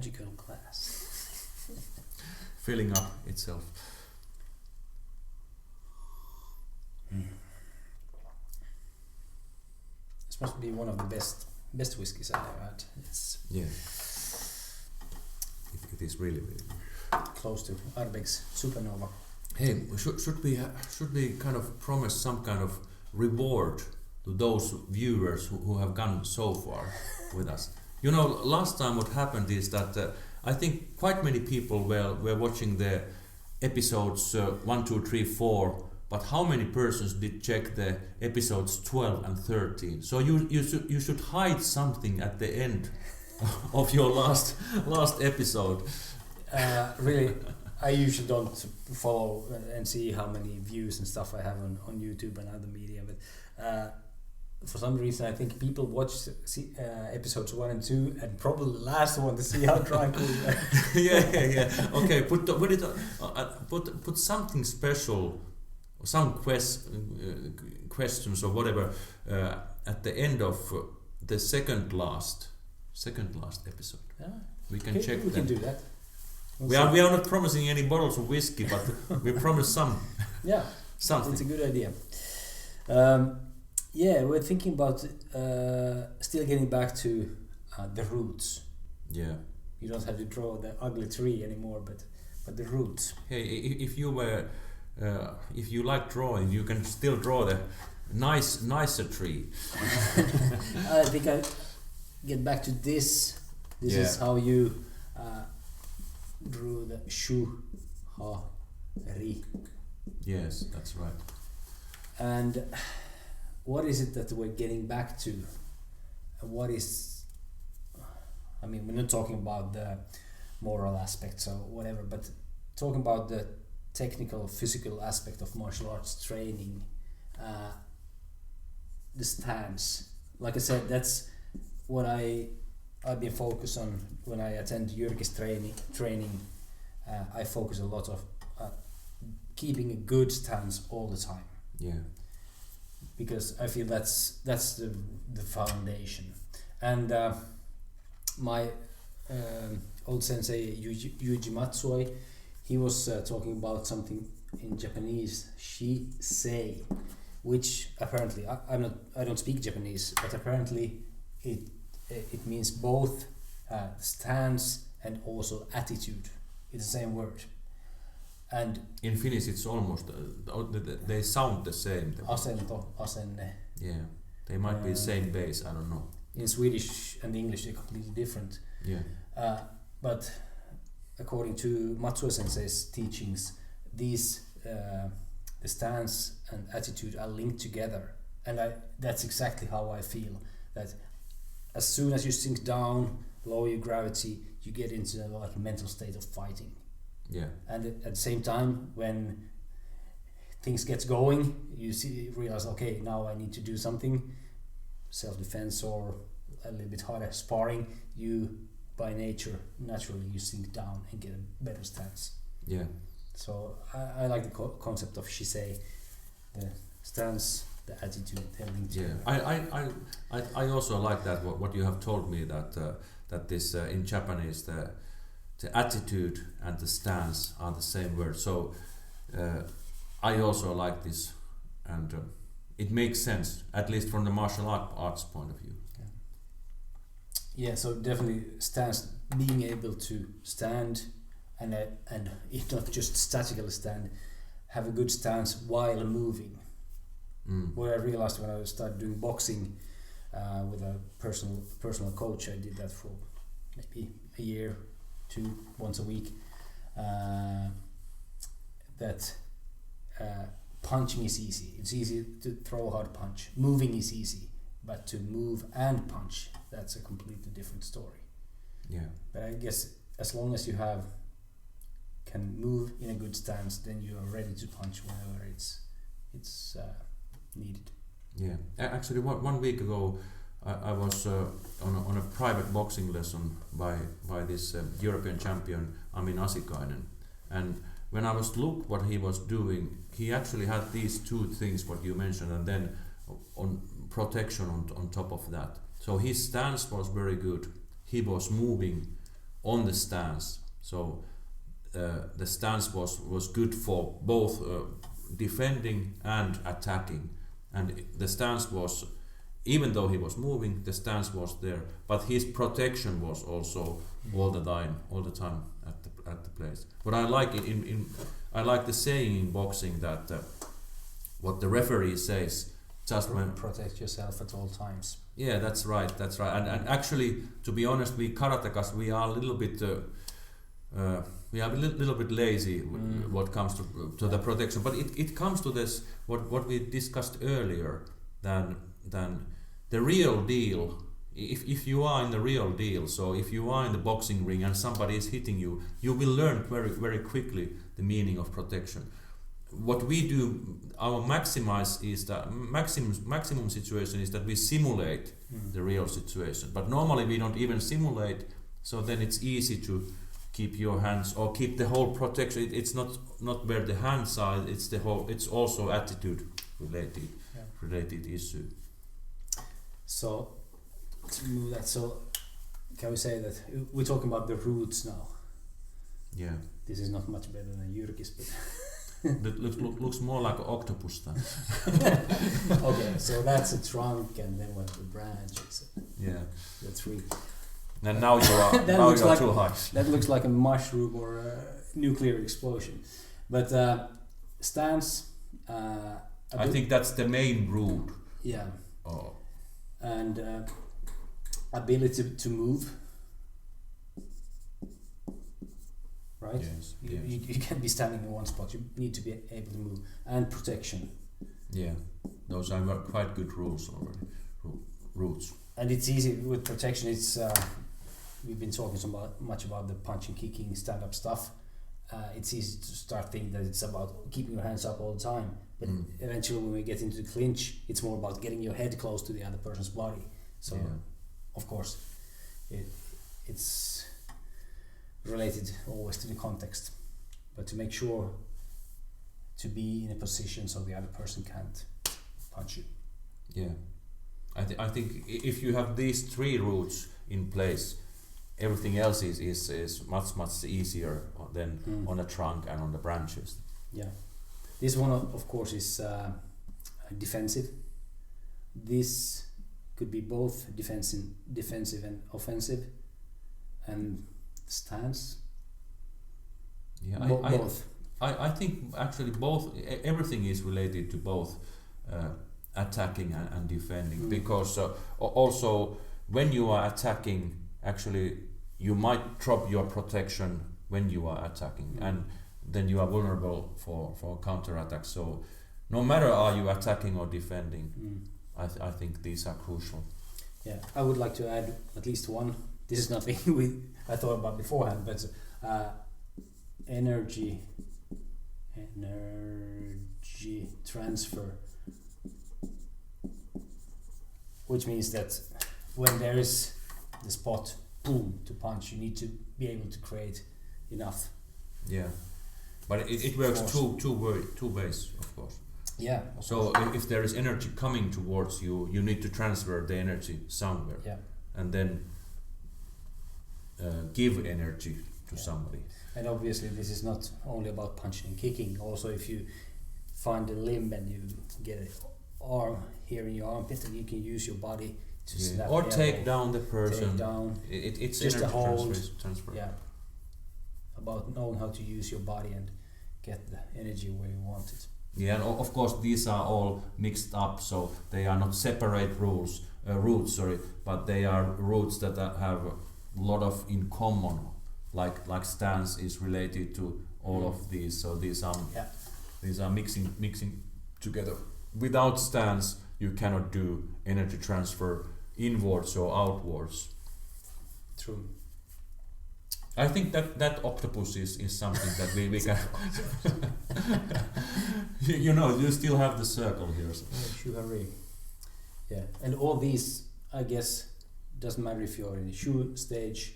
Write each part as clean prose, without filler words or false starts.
magical glass. Filling up itself. This must be one of the best whiskies I've ever had. It's it is really close to Arbeck's Supernova. Hey, should we kind of promise some kind of reward to those viewers who have gone so far with us? You know, last time what happened is that I think quite many people were watching the episodes 1, 2, 3, 4, but how many persons did check the episodes 12 and 13? So you should hide something at the end of your last episode. Really, I usually don't follow and see how many views and stuff I have on YouTube and other media, but for some reason I think people watch episodes 1 and 2 and probably the last one to see how drunk we were. yeah. Okay, put something special, some questions or whatever at the end of the second last episode. Yeah. We can check. We can do that. We are not promising any bottles of whiskey, but we promise some. Yeah, something. It's a good idea. We're thinking about still getting back to the roots. Yeah. You don't have to draw the ugly tree anymore, but the roots. Hey, if you like drawing, you can still draw the nicer tree. I think I get back to this. This is how you drew the shu ha ri. Yes, that's right. And what is it that we're getting back to? What is, I mean, we're not talking about the moral aspects or whatever, but talking about the technical, physical aspect of martial arts training, the stance. Like I said, that's what I've been focused on when I attend Jyrki's training. I focus a lot of keeping a good stance all the time. Yeah. Because I feel that's the foundation. And my old sensei Yuji Matsui, he was talking about something in Japanese, Shisei, which apparently I don't speak Japanese, but apparently it means both stance and also attitude. It's the same word. And in Finnish it's almost they sound the same. Asento, asenne. Yeah, they might be the same base. I don't know. In Swedish and English they're completely different. Yeah. But according to Matsue Sensei's teachings, these the stance and attitude are linked together, and that's exactly how I feel. That as soon as you sink down, lower your gravity, you get into like a mental state of fighting. Yeah. And at the same time, when things get going, you realize, okay, now I need to do something, self-defense or a little bit harder sparring. You, by nature, naturally you sink down and get a better stance. Yeah. So I like the concept of Shisei, the stance, the attitude, everything together. Yeah, I also like that what you have told me that this in Japanese the attitude and the stance are the same word. So I also like this, and it makes sense, at least from the martial arts point of view. Yeah, so definitely stance, being able to stand and not just statically stand, have a good stance while moving. What I realized when I started doing boxing with a personal coach, I did that for maybe a year, 2, once a week. That punching is easy. It's easy to throw a hard punch. Moving is easy, but to move and punch, that's a completely different story. Yeah. But I guess as long as you can move in a good stance, then you are ready to punch whenever it's needed. Yeah. Actually, 1 week ago, I was on a private boxing lesson by this European champion Amin Asikainen, and when I was look what he was doing, he actually had these 2 things what you mentioned, and then on protection on top of that. So his stance was very good. He was moving on the stance. So the stance was good for both defending and attacking, and the stance was, even though he was moving, the stance was there, but his protection was also all the time at the place. But I like it I like the saying in boxing that what the referee says, just when protect yourself at all times. Yeah, that's right. And actually, to be honest, we karatekas, we are a little bit little bit lazy what comes to the protection. But it comes to this what we discussed earlier, than the real deal. If you are in the real deal, so if you are in the boxing ring and somebody is hitting you, you will learn very very quickly the meaning of protection. What we do, our maximum situation is that we simulate the real situation. But normally we don't even simulate, so then it's easy to keep your hands or keep the whole protection. It's not where the hands are, it's the whole. It's also attitude related issue. So to move that, so can we say that we're talking about the roots now? Yeah. This is not much better than Jyrki's, but. That looks more like an octopus then. Okay, so that's a trunk, and then what the branches. Yeah. The three. And now you are too high. That looks like a mushroom or a nuclear explosion. But stance. I think that's the main root. Yeah. Oh. And ability to move. Right? Yes. You can't be standing in one spot. You need to be able to move. And protection. Yeah, those are quite good rules already. Roots. And it's easy with protection. It's we've been talking much about the punching, kicking, stand-up stuff. It's easy to start thinking that it's about keeping your hands up all the time. But eventually, when we get into the clinch, it's more about getting your head close to the other person's body. So, of course, it's related always to the context, but to make sure to be in a position so the other person can't punch you. Yeah, I think if you have these three roots in place, everything else is much easier than on the trunk and on the branches. Yeah, this one of course is defensive. This could be both defensive and offensive, and stance. Yeah, both. I think actually both. Everything is related to both attacking and defending, because also when you are attacking, actually you might drop your protection when you are attacking, and then you are vulnerable for counter-attack. So no matter are you attacking or defending, I think these are crucial. Yeah, I would like to add at least one. This is nothing I thought about beforehand, but energy transfer, which means that when there is the spot, boom, to punch, you need to be able to create enough. Yeah, but it works two ways, of course. Yeah. So if there is energy coming towards you, you need to transfer the energy somewhere. Yeah. And then give energy to somebody. And obviously this is not only about punching and kicking. Also, if you find a limb and you get an arm here in your armpit, and you can use your body to snap or take down the person. Take down. It's just energy a hold. transfer. Yeah. About knowing how to use your body and get the energy where you want it. Yeah, and of course these are all mixed up, so they are not separate roots, but they are roots that have a lot of in common. Like stance is related to all of these, so these are mixing together. Without stance, you cannot do energy transfer inwards or outwards. True. I think that octopus is something that we can. You still have the circle here. So. Yeah, and all these, I guess, doesn't matter if you're in the shu stage,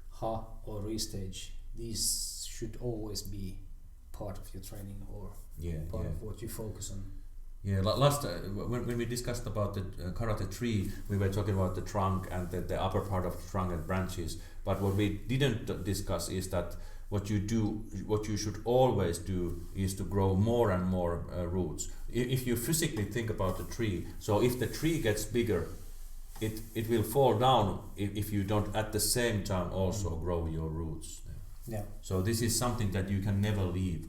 ha or ri stage. These should always be part of your training or part of what you focus on. Yeah, last when we discussed about the karate tree, we were talking about the trunk and the upper part of the trunk and branches. But what we didn't discuss is that what you should always do is to grow more and more roots. If you physically think about the tree, so if the tree gets bigger, it will fall down if you don't at the same time also grow your roots. Yeah. So this is something that you can never leave.